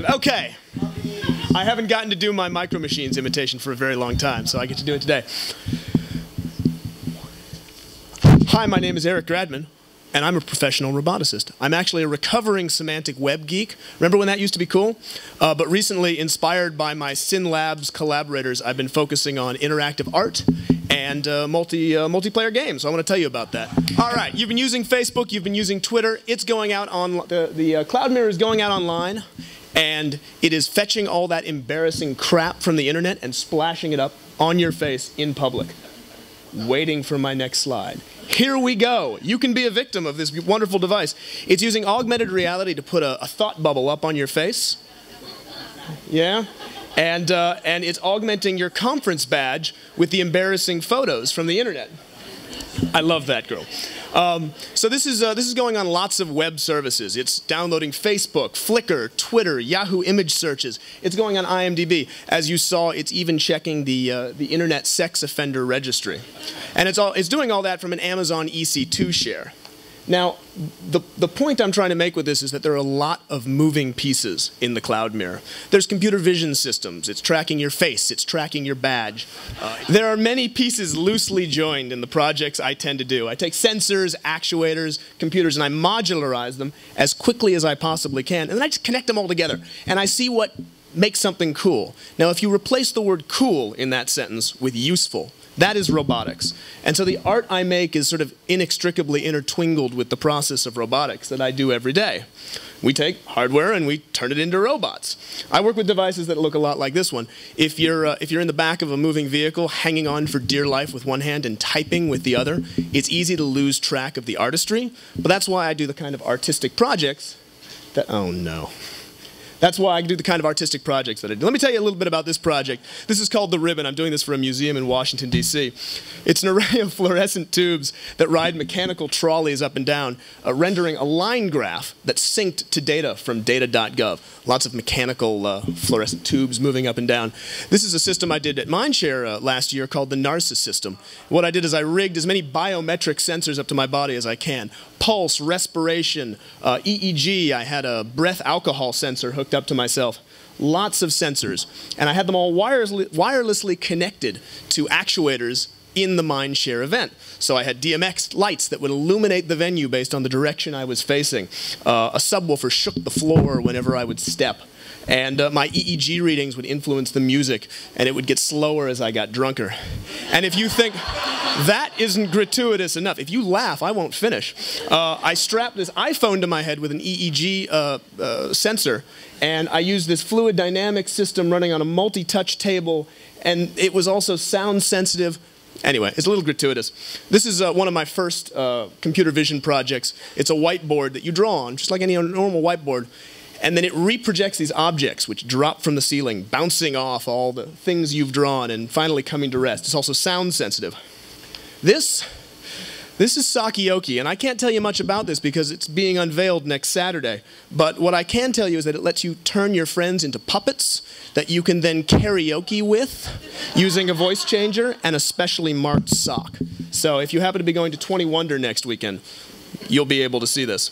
Okay. I haven't gotten to do my Micro Machines imitation for a very long time, so I get to do it today. Hi, my name is Eric Gradman, and I'm a professional roboticist. I'm actually a recovering semantic web geek. Remember when that used to be cool? But recently, inspired by my SynLabs collaborators, I've been focusing on interactive art and multiplayer games. So I want to tell you about that. All right, you've been using Facebook, you've been using Twitter. It's going out on the Cloud Mirror is going out online, and it is fetching all that embarrassing crap from the internet and splashing it up on your face in public. Waiting for my next slide. Here we go. You can be a victim of this wonderful device. It's using augmented reality to put a thought bubble up on your face. Yeah? And it's augmenting your conference badge with the embarrassing photos from the internet. I love that girl. So this is going on lots of web services. It's downloading Facebook, Flickr, Twitter, Yahoo image searches. It's going on IMDb. As you saw, it's even checking the Internet Sex Offender Registry. And it's doing all that from an Amazon EC2 share. Now, the point I'm trying to make with this is that there are a lot of moving pieces in the Cloud Mirror. There's computer vision systems. It's tracking your face. It's tracking your badge. There are many pieces loosely joined in the projects I tend to do. I take sensors, actuators, computers, and I modularize them as quickly as I possibly can. And then I just connect them all together. And I see what makes something cool. Now, if you replace the word cool in that sentence with useful, that is robotics. And so the art I make is sort of inextricably intertwined with the process of robotics that I do every day. We take hardware and we turn it into robots. I work with devices that look a lot like this one. If you're in the back of a moving vehicle, hanging on for dear life with one hand and typing with the other, it's easy to lose track of the artistry. But that's why I do the kind of artistic projects that, oh no. That's why I do the kind of artistic projects that I do. Let me tell you a little bit about this project. This is called The Ribbon. I'm doing this for a museum in Washington, D.C. It's an array of fluorescent tubes that ride mechanical trolleys up and down, rendering a line graph that's synced to data from data.gov. Lots of mechanical fluorescent tubes moving up and down. This is a system I did at Mindshare last year called the Narcissus system. What I did is I rigged as many biometric sensors up to my body as I can. Pulse, respiration, EEG. I had a breath alcohol sensor hooked up to myself. Lots of sensors. And I had them all wirelessly connected to actuators in the Mindshare event. So I had DMX lights that would illuminate the venue based on the direction I was facing. A subwoofer shook the floor whenever I would step. And my EEG readings would influence the music, and it would get slower as I got drunker. And if you think that isn't gratuitous enough, if you laugh, I won't finish. I strapped this iPhone to my head with an EEG sensor, and I used this fluid dynamics system running on a multi-touch table, and it was also sound sensitive. Anyway, it's a little gratuitous. This is one of my first computer vision projects. It's a whiteboard that you draw on, just like any normal whiteboard. And then it reprojects these objects which drop from the ceiling, bouncing off all the things you've drawn and finally coming to rest. It's also sound sensitive. This is Sakioki, and I can't tell you much about this because it's being unveiled next Saturday. But what I can tell you is that it lets you turn your friends into puppets that you can then karaoke with using a voice changer and a specially marked sock. So if you happen to be going to 20 Wonder next weekend, you'll be able to see this.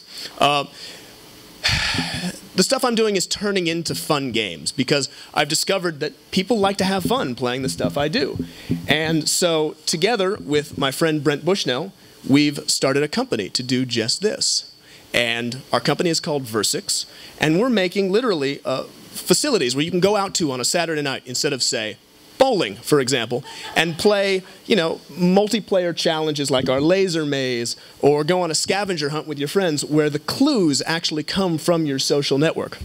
The stuff I'm doing is turning into fun games because I've discovered that people like to have fun playing the stuff I do. And so together with my friend Brent Bushnell, we've started a company to do just this. And our company is called Versix, and we're making literally facilities where you can go out to on a Saturday night instead of, say, bowling, for example, and play, multiplayer challenges like our laser maze, or go on a scavenger hunt with your friends where the clues actually come from your social network.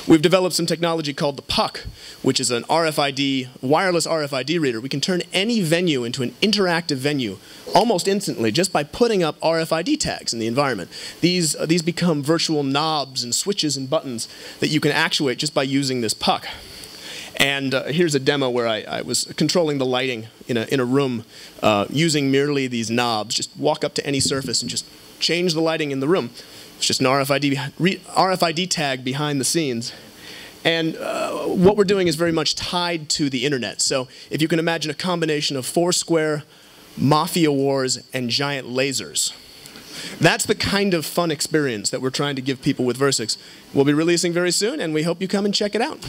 We've developed some technology called the Puck, which is an wireless RFID reader. We can turn any venue into an interactive venue almost instantly just by putting up RFID tags in the environment. These become virtual knobs and switches and buttons that you can actuate just by using this Puck. And here's a demo where I was controlling the lighting in a room using merely these knobs. Just walk up to any surface and just change the lighting in the room. It's just an RFID tag behind the scenes. And what we're doing is very much tied to the internet. So if you can imagine a combination of Foursquare, Mafia Wars, and giant lasers. That's the kind of fun experience that we're trying to give people with Versix. We'll be releasing very soon, and we hope you come and check it out.